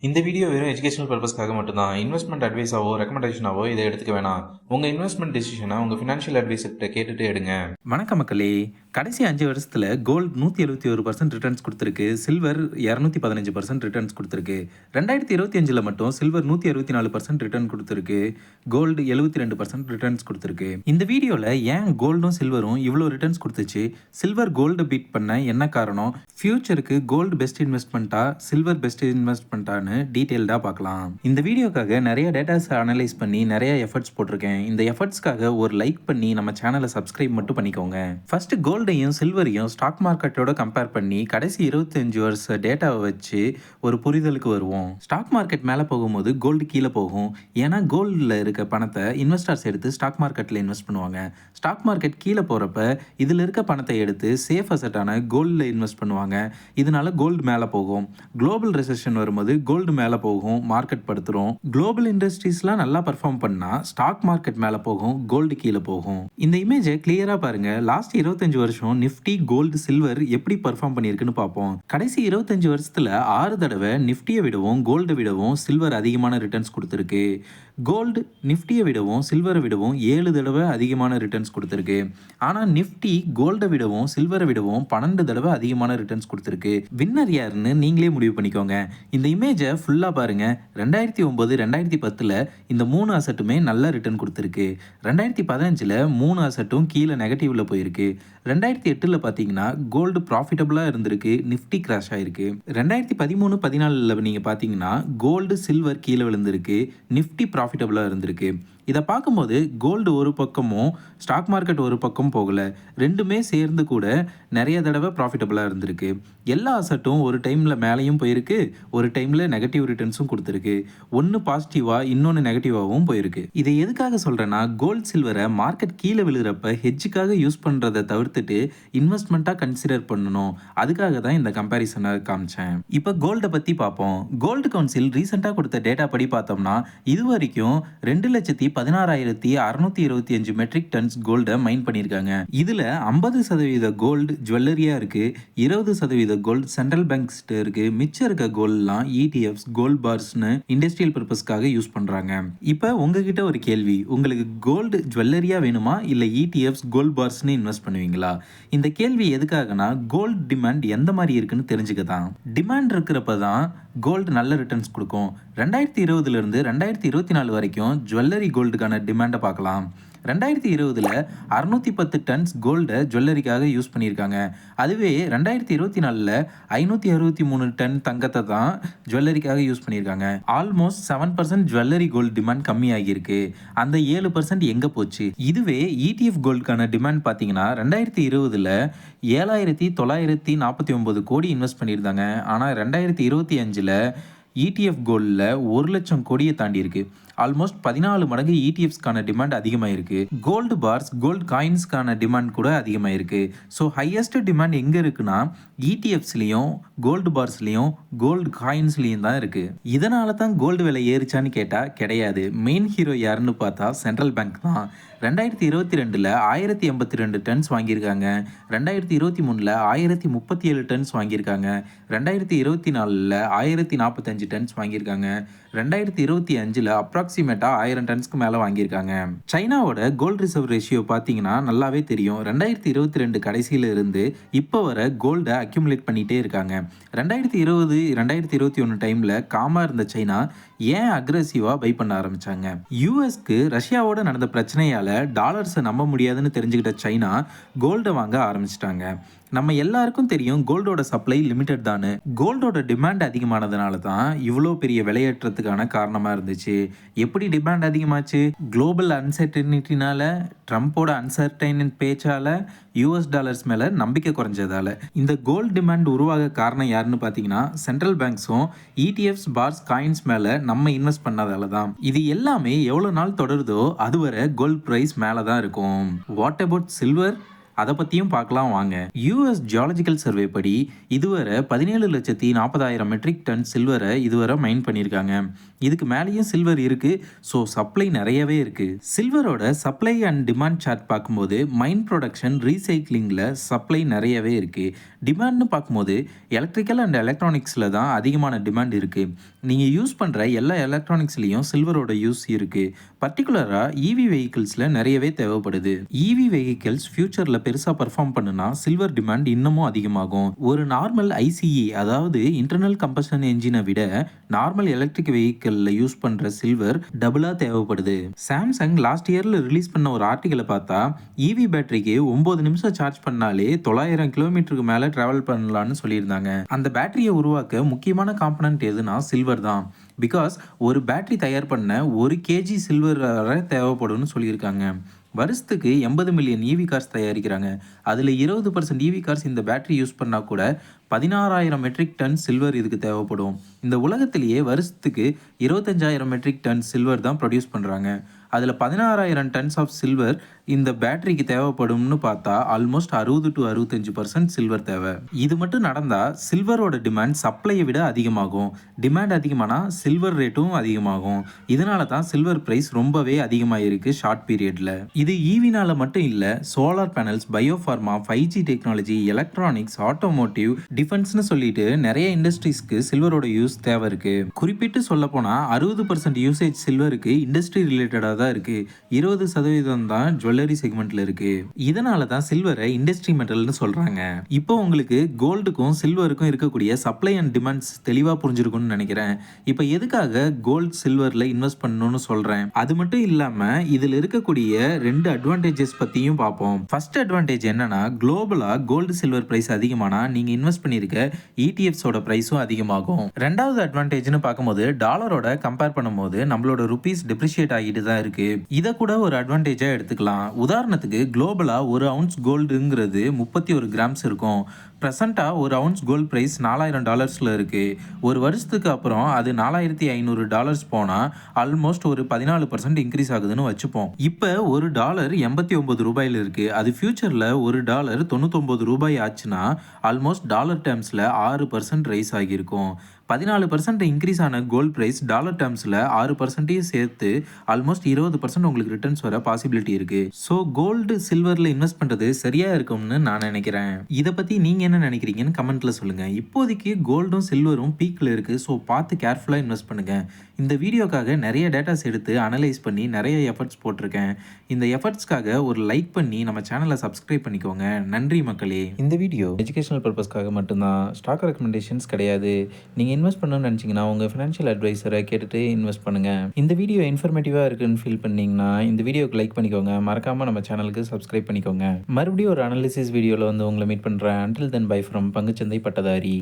இந்த வீடியோ வெறும் எஜுகேஷனல் பர்பஸ்க்காக மட்டும்தான். இன்வெஸ்ட்மெண்ட் அட்வைஸாவோ ரெக்கமெண்டேஷனாவோ இதை எடுத்துக்க வேணாம். உங்கள் இன்வெஸ்ட்மெண்ட் டிசிஷனை உங்கள் ஃபினான்ஷியல் அட்வைசர்கிட்ட கேட்டுட்டு எடுங்க. வணக்கம் மக்களே. கடைசி 5 வருஷத்தில் கோல்டு 171% ரிட்டர்ன்ஸ் கொடுத்துருக்கு. சில்வர் 215% ரிட்டர்ன்ஸ் கொடுத்துருக்கு. 2025 மட்டும் சில்வர் 164% ரிட்டர்ன் கொடுத்துருக்கு. கோல்டு 72% ரிட்டர்ன்ஸ் கொடுத்துருக்கு. இந்த வீடியோவில் ஏன் கோல்டும் சில்வரும் இவ்வளோ ரிட்டர்ன்ஸ் கொடுத்துச்சு, சில்வர் கோல்டு பீட் பண்ண என்ன காரணம், ஃபியூச்சருக்கு கோல்டு பெஸ்ட் இன்வெஸ்ட்மெண்ட்டா சில்வர் பெஸ்ட் இன்வெஸ்ட்மெண்ட்டான்னு டீட்டெயில்டாக பார்க்கலாம். இந்த வீடியோக்காக நிறைய டேட்டாஸ் அனலைஸ் பண்ணி நிறைய எஃபர்ட்ஸ் போட்டிருக்கேன். இந்த எஃபர்ட்ஸ்க்காக ஒரு லைக் பண்ணி நம்ம சேனலை சப்ஸ்கிரைப் மட்டும் பண்ணிக்கோங்க. ஃபர்ஸ்ட் கோல்டையும் சில்வரையும் ஸ்டாக் மார்க்கெட்டோட கம்பேர் பண்ணி கடைசி 25 வருஷ டேட்டாவை வச்சு ஒரு புரிதலுக்கு வருவோம். ஸ்டாக் மார்க்கெட் மேலே போகும்போது கோல்டு கீழே போகும். ஏன்னா கோல்டில் இருக்க பணத்தை இன்வெஸ்டர்ஸ் எடுத்து ஸ்டாக் மார்க்கெட்டில் இன்வெஸ்ட் பண்ணுவாங்க. ஸ்டாக் மார்க்கெட் கீழே போகிறப்ப இதில் இருக்க பணத்தை எடுத்து சேஃப் அசட்டான கோல்டில் இன்வெஸ்ட் பண்ணுவாங்க. இதனால கோல்டு மேலே போகும். குளோபல் ரெசெஷன் வரும்போது கோல்டு மேலே போகும், மார்க்கெட் படுத்துரும். குளோபல் இண்டஸ்ட்ரீஸ்லாம் நல்லா பர்ஃபார்ம் பண்ணால் ஸ்டாக் மார்க்கெட் மேலே போகும், கோல்டு கீழே போகும். இந்த இமேஜை கிளியராக பாருங்க. லாஸ்ட் 25 வருஷம் நிஃப்டி, கோல்டு, சில்வர் எப்படி பர்ஃபார்ம் பண்ணியிருக்குன்னு பார்ப்போம். கடைசி 25 வருஷத்தில் 6 தடவை நிஃப்டியை விடவும் கோல்டை விடவும் சில்வர் அதிகமான ரிட்டர்ன்ஸ் கொடுத்துருக்கு. கோல்டு நிஃப்டியை விடவும் சில்வரை விடவும் 7 தடவை அதிகமான ரிட்டர்ன்ஸ் கொடுத்துருக்கு. ஆனால் நிஃப்டி கோல்டை விடவும் சில்வரை விடவும் 12 தடவை அதிகமான ரிட்டர்ன்ஸ் கொடுத்துருக்கு. வின்னர் யாருன்னு நீங்களே முடிவு பண்ணிக்கோங்க. இந்த இமேஜை ஃபுல்லாக பாருங்க. 2009, 2010 இந்த 3 அசட்டுமே நல்ல ரிட்டர்ன் கொடுத்துருக்கு. 2015 3 அசட்டும் கீழே நெகட்டிவ்ல போயிருக்கு. 2008 பார்த்தீங்கன்னா கோல்டு ப்ராஃபிட்டபுளாக இருந்திருக்கு, நிஃப்டி கிராஷ் ஆயிருக்கு. 2013, 14 நீங்கள் பார்த்தீங்கன்னா கோல்டு சில்வர் கீழே விழுந்திருக்கு, நிஃப்டி ப்ராஃபிட்டபுளாக இருந்திருக்கு. இதை பார்க்கும்போது கோல்டு ஒரு பக்கமும் ஸ்டாக் மார்க்கெட் ஒரு பக்கம் போகலை, ரெண்டுமே சேர்ந்து கூட நிறைய தடவை ப்ராஃபிட்டபுளாக இருந்திருக்கு. எல்லா அசட்டும் ஒரு டைமில் மேலேயும் போயிருக்கு, ஒரு டைமில் நெகட்டிவ் ரிட்டர்ன்ஸும் கொடுத்துருக்கு. ஒன்று பாசிட்டிவாக இன்னொன்று நெகட்டிவாகவும் போயிருக்கு. இதை எதுக்காக சொல்கிறேன்னா, கோல்டு சில்வரை மார்க்கெட் கீழே விழுகிறப்ப ஹெட்ஜுக்காக யூஸ் பண்ணுறதை தவிர்த்துட்டு இன்வெஸ்ட்மெண்ட்டாக கன்சிடர் பண்ணணும். அதுக்காக தான் இந்த கம்பேரிசனை காமிச்சேன். இப்போ கோல்டை பற்றி பார்ப்போம். கோல்டு கவுன்சில் ரீசெண்டாக கொடுத்த டேட்டா படி பார்த்தோம்னா இது வரைக்கும் 2,16,625 மெட்ரிக் டன்ஸ் கோல்டை மைன் பண்ணியிருக்காங்க. இதில் 50% கோல்டு ஜுவல்லரியாக இருக்குது, 20% கோல்டு சென்ட்ரல் பேங்க்ஸ்ட்டு இருக்குது. மிச்சம் இருக்க கோல்ட்லாம் இடிஎஃப்ஸ், கோல்ட் பார்ஸ்னு இண்டஸ்ட்ரியல் பர்பஸ்க்காக யூஸ் பண்ணுறாங்க. இப்போ உங்ககிட்ட ஒரு கேள்வி, உங்களுக்கு கோல்டு ஜுவல்லரியாக வேணுமா இல்லை இடிஎஃப்ஸ், கோல்ட் பார்ஸ்னு இன்வெஸ்ட் பண்ணுவீங்களா? இந்த கேள்வி எதுக்காகனா, கோல்டு டிமாண்ட் எந்த மாதிரி இருக்குன்னு தெரிஞ்சுக்க தான். டிமாண்ட் இருக்கிறப்ப தான் கோல்டு நல்ல ரிட்டர்ன்ஸ் கொடுக்கும். 2020 2024 வரைக்கும் ஜுவல்லரி கோல்டுக்கான டிமாண்டை பார்க்கலாம். 2020 610 டன்ஸ் கோல்டை ஜுவல்லரிக்காக யூஸ் பண்ணியிருக்காங்க. அதுவே 2024 563 டன் தங்கத்தை தான் ஜுவல்லரிக்காக யூஸ் பண்ணியிருக்காங்க. ஆல்மோஸ்ட் 7% ஜுவல்லரி கோல்டு டிமாண்ட் கம்மியாகியிருக்கு. அந்த 7% எங்கே போச்சு? இதுவே ETF கோல்டுக்கான டிமாண்ட் பார்த்தீங்கன்னா 2020 7,949 கோடி இன்வெஸ்ட் பண்ணியிருந்தாங்க. ஆனால் 2025 ETF கோல்டில் 1 லட்சம் கோடியை தாண்டி இருக்கு. ஆல்மோஸ்ட் 14 மடங்கு ETFஸ்க்கான டிமாண்ட் அதிகமாயிருக்கு. கோல்டு பார்ஸ், கோல்டு காயின்ஸ்க்கான டிமாண்ட் கூட அதிகமாயிருக்கு. ஸோ ஹையஸ்ட் டிமாண்ட் எங்கே இருக்குன்னா ETFஸ்லையும் கோல்டு பார்ஸ்லையும் கோல்டு காயின்ஸ்லையும் தான் இருக்குது. இதனால தான் கோல்டு விலை ஏறிச்சான்னு கேட்டால் கிடையாது. மெயின் ஹீரோ யாருன்னு பார்த்தா சென்ட்ரல் பேங்க் தான். 2022 1082 டன்ஸ் வாங்கியிருக்காங்க. 2023 1037 டன்ஸ் வாங்கியிருக்காங்க. 2024 1045 டன்ஸ் வாங்கியிருக்காங்க. 2025 அப்ராக்சிமேட்டாக 1000 டன்ஸ்க்கு மேலே வாங்கியிருக்காங்க. சைனாவோட கோல்டு ரிசர்வ் ரேஷியோ பார்த்தீங்கன்னா நல்லாவே தெரியும். 2022 கடைசியில் இருந்து இப்போ வர கோல்டை அக்யூமுலேட் பண்ணிகிட்டே இருக்காங்க. 2020, 2021 டைமில் காமாக இருந்த சைனா ஏன் அக்ரெசிவாக பை பண்ண ஆரம்பித்தாங்க? யூஎஸ்க்கு ரஷ்யாவோட நடந்த பிரச்சனையால் டாலர்ஸை நம்ப முடியாதுன்னு தெரிஞ்சுக்கிட்ட சைனா கோல்டை வாங்க ஆரம்பிச்சிட்டாங்க. நம்ம எல்லாருக்கும் தெரியும் கோல்டோட சப்ளை லிமிட்டட் தானு. கோல்டோட டிமாண்ட் அதிகமானதுனால தான் இவ்வளோ பெரிய விலையேற்றத்துக்கான காரணமாக இருந்துச்சு. எப்படி டிமாண்ட் அதிகமாச்சு? குளோபல் அன்சர்டனிட்டினால, ட்ரம்ப்போட அன்சர்டைன் பேச்சால், US டாலர்ஸ் மேலே நம்பிக்கை குறைஞ்சதால. இந்த கோல்டு டிமாண்ட் உருவாக காரணம் யாருன்னு பார்த்தீங்கன்னா சென்ட்ரல் பேங்க்ஸும் ETFs, பார்ஸ், காயின்ஸ் மேலே நம்ம இன்வெஸ்ட் பண்ணதால தான். இது எல்லாமே எவ்வளோ நாள் தொடருதோ அதுவரை கோல்டு ப்ரைஸ் மேலே தான் இருக்கும். What about silver? அதை பற்றியும் பார்க்கலாம் வாங்க. US ஜியாலஜிக்கல் சர்வே படி இதுவரை 17,40,000 மெட்ரிக் டன் சில்வரை இதுவரை மைன் பண்ணியிருக்காங்க. இதுக்கு மேலேயும் சில்வர் இருக்குது. ஸோ சப்ளை நிறையவே இருக்குது. சில்வரோட சப்ளை அண்ட் டிமாண்ட் சார்ட் பார்க்கும்போது மைன் ப்ரொடக்ஷன், ரீசைக்ளிங்கில் சப்ளை நிறையவே இருக்குது. டிமாண்ட்னு பார்க்கும்போது எலக்ட்ரிக்கல் அண்ட் எலக்ட்ரானிக்ஸில் தான் அதிகமான டிமாண்ட் இருக்குது. நீங்கள் யூஸ் பண்ணுற எல்லா எலக்ட்ரானிக்ஸ்லேயும் சில்வரோட யூஸ் இருக்குது. பர்டிகுலராக இவி வெஹிக்கிள்ஸில் நிறையவே தேவைப்படுது. இவி வெஹிக்கிள்ஸ் ஃபியூச்சரில் பெருசாக பர்ஃபார்ம் பண்ணுனா சில்வர் டிமாண்ட் இன்னமும் அதிகமாகும். ஒரு நார்மல் ஐசிஇ அதாவது இன்டர்னல் கம்பஷன் என்ஜினை விட நார்மல் எலக்ட்ரிக் வெஹிக்கிளில் யூஸ் பண்ணுற சில்வர் டபுளாக தேவைப்படுது. சாம்சங் லாஸ்ட் இயரில் ரிலீஸ் பண்ண ஒரு ஆர்டிக்கலை பார்த்தா இவி பேட்டரிக்கு 9 நிமிஷம் சார்ஜ் பண்ணாலே 900 கிலோமீட்டருக்கு மேலே ட்ராவல் பண்ணலான்னு சொல்லியிருந்தாங்க. அந்த பேட்டரியை உருவாக்க முக்கியமான காம்பனன்ட் எதுனா சில்வர் தான். பிகாஸ் ஒரு பேட்டரி தயார் பண்ண 1 கேஜி சில்வர் தேவைப்படும்னு சொல்லியிருக்காங்க. வருஷத்துக்கு 80 மில்லியன் இவி கார்ஸ் தயாரிக்கிறாங்க. அதில் 20% இவி கார்ஸ் இந்த பேட்டரி யூஸ் பண்ணால் கூட 16,000 மெட்ரிக் டன் சில்வர் இதுக்கு தேவைப்படும். இந்த உலகத்திலேயே வருஷத்துக்கு 25,000 மெட்ரிக் டன் சில்வர் தான் ப்ரொடியூஸ் பண்ணுறாங்க. அதில் 16,000 டன்ஸ் ஆஃப் சில்வர் இந்த பேட்டரிக்கு தேவைப்படும்னு பார்த்தா ஆல்மோஸ்ட் 60 to 65% சில்வர் தேவை. இது மட்டும் நடந்தால் சில்வரோட டிமாண்ட் சப்ளையை விட அதிகமாகும். டிமாண்ட் அதிகமானா சில்வர் ரேட்டும் அதிகமாகும். இதனால தான் சில்வர் ப்ரைஸ் ரொம்பவே அதிகமாக இருக்குது ஷார்ட் பீரியடில். இது ஈவினால் மட்டும் இல்லை, solar panels, biopharma, 5G technology, electronics, automotive, டிஃபென்ஸ்னு சொல்லிட்டு நிறைய இண்டஸ்ட்ரீஸ்க்கு சில்வரோட யூஸ் தேவை இருக்குது. குறிப்பிட்டு சொல்லப்போனால் 60% யூசேஜ் சில்வருக்கு இண்டஸ்ட்ரி ரிலேட்டடாக தான் இருக்குது. 20% தான் ஜுவல்லரி செக்மெண்ட்ல இருக்கு. இதனால தான் சில்வரை இண்டஸ்ட்ரி மெட்டல்னு சொல்றாங்க. இப்போ உங்களுக்கு கோல்டுக்கும் சில்வருக்கும் இருக்கக்கூடிய சப்ளை அண்ட் டிமாண்ட்ஸ் தெளிவா புரிஞ்சிருக்கும்னு நினைக்கிறேன். இப்போ எதுக்காக கோல்டு சில்வர்ல இன்வெஸ்ட் பண்ணணும்னு சொல்றேன். அது மட்டும் இல்லாம இதுல இருக்கக்கூடிய 2 அட்வான்டேஜஸ் பத்தியும் பார்ப்போம். ஃபர்ஸ்ட் அட்வான்டேஜ் என்னன்னா, குளோபலா கோல்டு சில்வர் பிரைஸ் அதிகமானா நீங்க இன்வெஸ்ட் பண்ணிருக்க ETFஸோட பிரைஸும் அதிகமாகும். ரெண்டாவது அட்வான்டேஜ்னு பார்க்கும்போது டாலரோட கம்பேர் பண்ணும்போது நம்மளோட ருபீஸ் டிப்ரிஷியேட் ஆகிட்டு தான் இருக்கு. இதை கூட ஒரு அட்வான்டேஜா எடுத்துக்கலாம். உதாரணத்துக்கு குளோபலாக 1 அவுன்ஸ் கோல்டுங்கிறது 31 கிராம்ஸ் இருக்கும். ப்ரெசண்ட்டாக 1 அவுன்ஸ் கோல்டு ப்ரைஸ் $4,000 இருக்குது. ஒரு வருஷத்துக்கு அப்புறம் அது $4,500 போனால் ஆல்மோஸ்ட் ஒரு 14% இன்க்ரீஸ் ஆகுதுன்னு வச்சுப்போம். இப்போ $1 89 ரூபாயில் இருக்குது. அது ஃபியூச்சரில் $1 99 ரூபாய் ஆச்சுன்னா ஆல்மோஸ்ட் டாலர் டேர்ம்ஸில் 6% ரைஸ் ஆகியிருக்கும். 14% இன்க்ரீஸ் ஆன கோல்ட் ப்ரைஸ் டாலர் டேர்ம்ஸில் 6% சேர்த்து ஆல்மோஸ்ட் 20% உங்களுக்கு ரிட்டர்ன்ஸ் வர பாசிபிலிட்டி இருக்குது. ஸோ கோல்டு சில்வரில் இன்வெஸ்ட் பண்ணுறது சரியாக இருக்கும்னு நான் நினைக்கிறேன். இதை பற்றி நீங்கள் என்ன நினைக்கிறீங்கன்னு கமெண்ட்டில் சொல்லுங்கள். இப்போதைக்கு கோல்டும் சில்வரும் பீக்கில் இருக்குது. ஸோ பார்த்து கேர்ஃபுல்லாக இன்வெஸ்ட் பண்ணுங்கள். இந்த வீடியோக்காக நிறைய டேட்டாஸ் எடுத்து அனலைஸ் பண்ணி நிறைய எஃபர்ட்ஸ் போட்டிருக்கேன். இந்த எஃபர்ட்ஸ்க்காக ஒரு லைக் பண்ணி நம்ம சேனலை சப்ஸ்கிரைப் பண்ணிக்கோங்க. நன்றி மக்களே. இந்த வீடியோ எஜுகேஷனல் பர்பஸ்க்காக மட்டும்தான், ஸ்டாக் ரெக்கமெண்டேஷன்ஸ் கிடையாது. நீங்கள் இன்வெஸ்ட் பண்ணணும்னு நினச்சிங்கன்னா உங்கள் ஃபினான்ஷியல் அட்வைசரை கேட்டுட்டு இன்வெஸ்ட் பண்ணுங்கள். இந்த வீடியோ இன்ஃபர்மேட்டிவாக இருக்குன்னு ஃபீல் பண்ணிங்கன்னா இந்த வீடியோக்கு லைக் பண்ணிக்கோங்க. மறக்காமல் நம்ம சேனலுக்கு சப்ஸ்கிரைப் பண்ணிக்கோங்க. மறுபடியும் ஒரு அனாலிசிஸ் வீடியோவில் வந்து உங்களை மீட் பண்ணுறேன். அன்டில் தென் பை ஃப்ரம் பங்குச்சந்தை பட்டதாரி.